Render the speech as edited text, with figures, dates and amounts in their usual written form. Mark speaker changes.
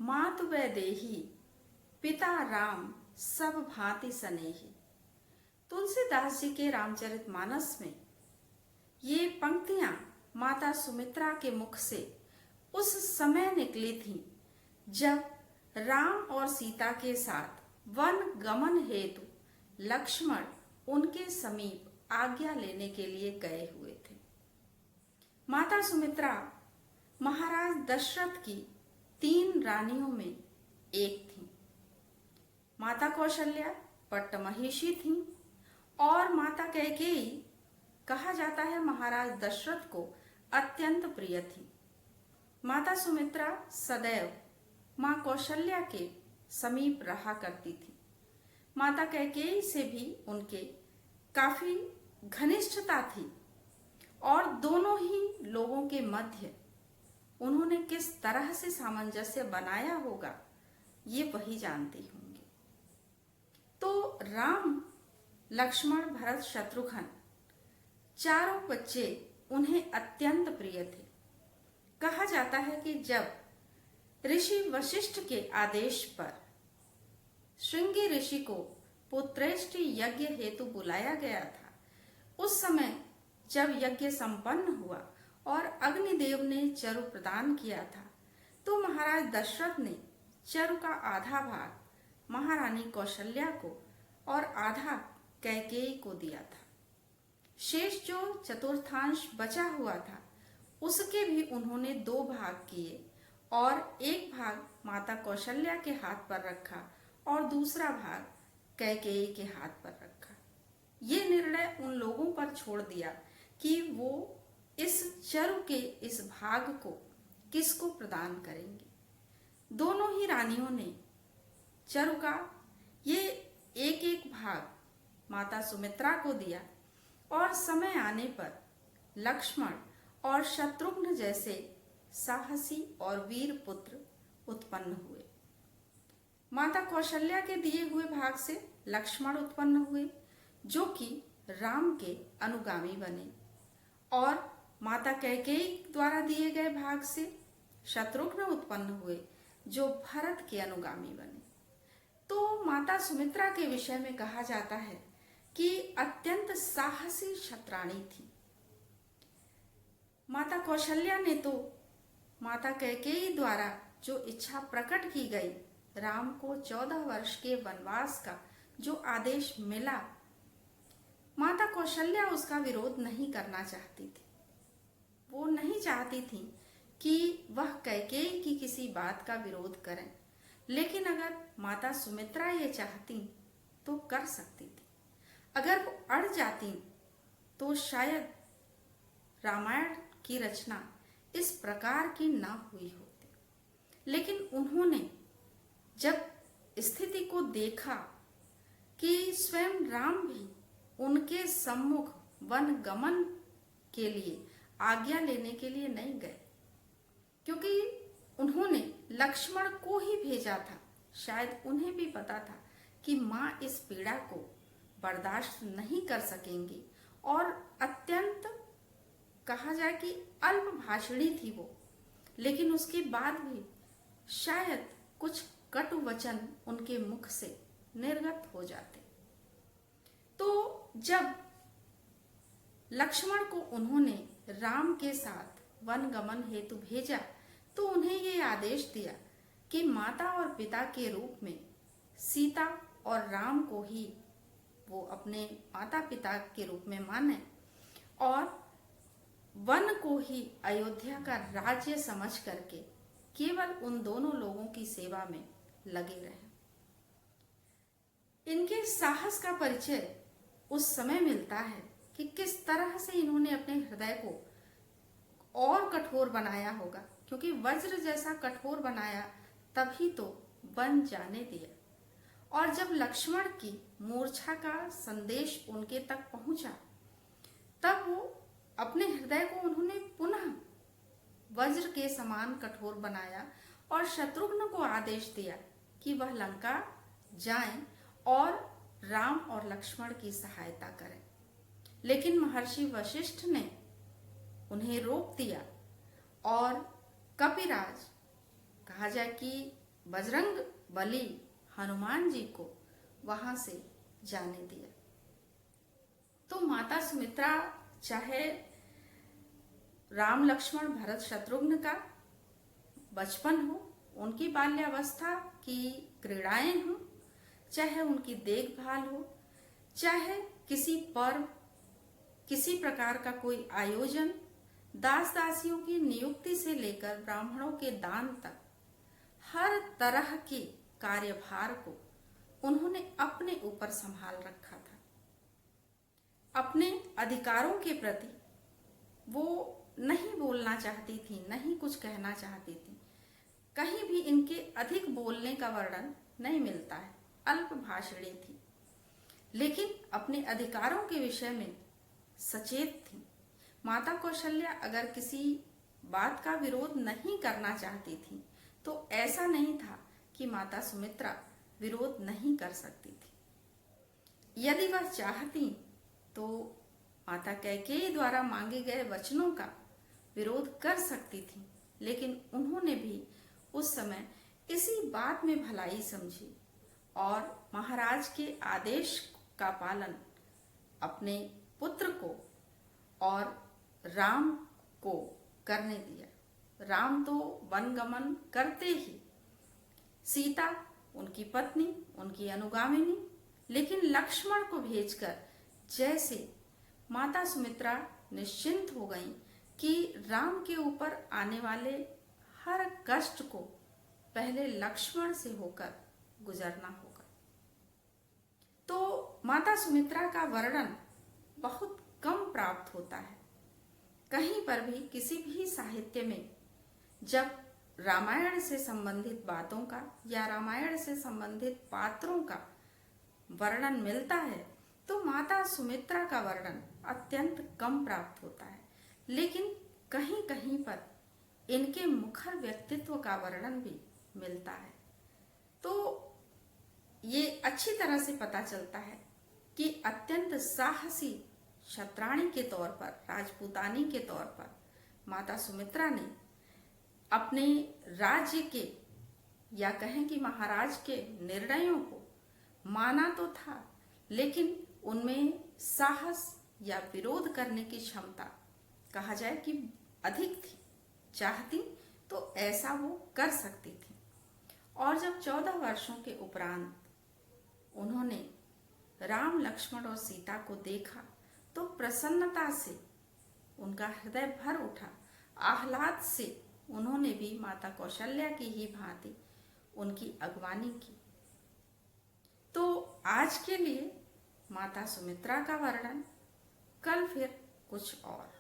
Speaker 1: मातु वै देही पिता राम सब भांति सनेही। तुलसीदास जी के रामचरितमानस में ये पंक्तियां माता सुमित्रा के मुख से उस समय निकली थीं जब राम और सीता के साथ वन गमन हेतु लक्ष्मण उनके समीप आज्ञा लेने के लिए गए हुए थे। माता सुमित्रा महाराज दशरथ की 3 रानियों में एक थीं। माता कौशल्या पट्टमहिषी थीं और माता कैकेयी कहा जाता है महाराज दशरथ को अत्यंत प्रिय थी। माता सुमित्रा सदैव मां कौशल्या के समीप रहा करती थी। माता कैकेयी से भी उनके काफी घनिष्ठता थी और दोनों ही लोगों के मध्य उन्होंने किस तरह से सामंजस्य बनाया होगा ये वही जानती होंगी। तो राम लक्ष्मण भरत शत्रुघ्न चारों बच्चे उन्हें अत्यंत प्रिय थे। कहा जाता है कि जब ऋषि वशिष्ठ के आदेश पर श्रृंगी ऋषि को पुत्रेष्टि यज्ञ हेतु बुलाया गया था, उस समय जब यज्ञ संपन्न हुआ और अग्निदेव ने चरु प्रदान किया था, तो महाराज दशरथ ने चरु का आधा भाग महारानी कौशल्या को और आधा कैकेयी को दिया था। शेष जो चतुर्थांश बचा हुआ था उसके भी उन्होंने 2 भाग किए और एक भाग माता कौशल्या के हाथ पर रखा और दूसरा भाग कैकेयी के हाथ पर रखा। ये निर्णय उन लोगों पर छोड़ दिया कि वो इस चरु के इस भाग को किसको प्रदान करेंगे। दोनों ही रानियों ने चरु का ये एक भाग माता सुमित्रा को दिया और समय आने पर लक्ष्मण और शत्रुघ्न जैसे साहसी और वीर पुत्र उत्पन्न हुए। माता कौशल्या के दिए हुए भाग से लक्ष्मण उत्पन्न हुए जो कि राम के अनुगामी बने और माता कैकेयी द्वारा दिए गए भाग से शत्रुघ्न उत्पन्न हुए जो भरत के अनुगामी बने। तो माता सुमित्रा के विषय में कहा जाता है कि अत्यंत साहसी क्षत्राणी थी। माता कौशल्या ने तो माता कैकेयी द्वारा जो इच्छा प्रकट की गई, राम को 14 वर्ष के वनवास का जो आदेश मिला, माता कौशल्या उसका विरोध नहीं करना चाहती थी। वो नहीं चाहती थी कि वह कैकेयी की किसी बात का विरोध करें, लेकिन अगर माता सुमित्रा ये चाहती तो कर सकती थी। अगर वो अड़ जाती तो शायद रामायण की रचना इस प्रकार की ना हुई होती। लेकिन उन्होंने जब स्थिति को देखा कि स्वयं राम भी उनके सम्मुख वन गमन के लिए आज्ञा लेने के लिए नहीं गए, क्योंकि उन्होंने लक्ष्मण को ही भेजा था। शायद उन्हें भी पता था कि मां इस पीड़ा को बर्दाश्त नहीं कर सकेंगी और अत्यंत कहा जाए कि अल्प भाषणी थी वो, लेकिन उसके बाद भी शायद कुछ कटु वचन उनके मुख से निर्गत हो जाते। तो जब लक्ष्मण को उन्होंने राम के साथ वन गमन हेतु भेजा तो उन्हें ये आदेश दिया कि माता और पिता के रूप में सीता और राम को ही वो अपने माता पिता के रूप में माने और वन को ही अयोध्या का राज्य समझ करके केवल उन दोनों लोगों की सेवा में लगे रहे। इनके साहस का परिचय उस समय मिलता है कि किस तरह से इन्होंने अपने हृदय को और कठोर बनाया होगा, क्योंकि वज्र जैसा कठोर बनाया तभी तो वन जाने दिया। और जब लक्ष्मण की मूर्छा का संदेश उनके तक पहुंचा तब वो अपने हृदय को उन्होंने पुनः वज्र के समान कठोर बनाया और शत्रुघ्न को आदेश दिया कि वह लंका जाएं और राम और लक्ष्मण की सहायता करें। लेकिन महर्षि वशिष्ठ ने उन्हें रोक दिया और कपिराज, कहा जाए कि बजरंग बली हनुमान जी को वहां से जाने दिया। तो माता सुमित्रा चाहे राम लक्ष्मण भरत शत्रुघ्न का बचपन हो, उनकी बाल्यावस्था की क्रीड़ाएं हो, चाहे उनकी देखभाल हो, चाहे किसी पर्व, किसी प्रकार का कोई आयोजन, दास दासियों की नियुक्ति से लेकर ब्राह्मणों के दान तक हर तरह के कार्यभार को उन्होंने अपने ऊपर संभाल रखा था। अपने अधिकारों के प्रति वो नहीं बोलना चाहती थी, नहीं कुछ कहना चाहती थी। कहीं भी इनके अधिक बोलने का वर्णन नहीं मिलता है, अल्प भाषणी थी, लेकिन अपने अधिकारों के विषय में सचेत थी। माता कौशल्या अगर किसी बात का विरोध नहीं करना चाहती थी तो ऐसा नहीं था कि माता सुमित्रा विरोध नहीं कर सकती थी। यदि वह चाहती तो माता कैकेयी द्वारा मांगे गए वचनों का विरोध कर सकती थी, लेकिन उन्होंने भी उस समय इसी बात में भलाई समझी और महाराज के आदेश का पालन अपने पुत्र को और राम को करने दिया। राम तो वनगमन करते ही, सीता उनकी पत्नी, उनकी अनुगामिनी, लेकिन लक्ष्मण को भेजकर जैसे माता सुमित्रा निश्चिंत हो गईं कि राम के ऊपर आने वाले हर कष्ट को पहले लक्ष्मण से होकर गुजरना होगा। तो माता सुमित्रा का वर्णन बहुत कम प्राप्त होता है। कहीं पर भी किसी भी साहित्य में जब रामायण से संबंधित बातों का या रामायण से संबंधित पात्रों का वर्णन मिलता है तो माता सुमित्रा का वर्णन अत्यंत कम प्राप्त होता है, लेकिन कहीं कहीं पर इनके मुखर व्यक्तित्व का वर्णन भी मिलता है। तो ये अच्छी तरह से पता चलता है कि अत्यंत साहसी क्षत्राणी के तौर पर, राजपूतानी के तौर पर माता सुमित्रा ने अपने राज्य के या कहें कि महाराज के निर्णयों को माना तो था, लेकिन उनमें साहस या विरोध करने की क्षमता कहा जाए कि अधिक थी। चाहती तो ऐसा वो कर सकती थी। और जब 14 वर्षों के उपरांत उन्होंने राम, लक्ष्मण और सीता को देखा तो प्रसन्नता से उनका हृदय भर उठा। आह्लाद से उन्होंने भी माता कौशल्या की ही भांति उनकी अगवानी की। तो आज के लिए माता सुमित्रा का वर्णन, कल फिर कुछ और।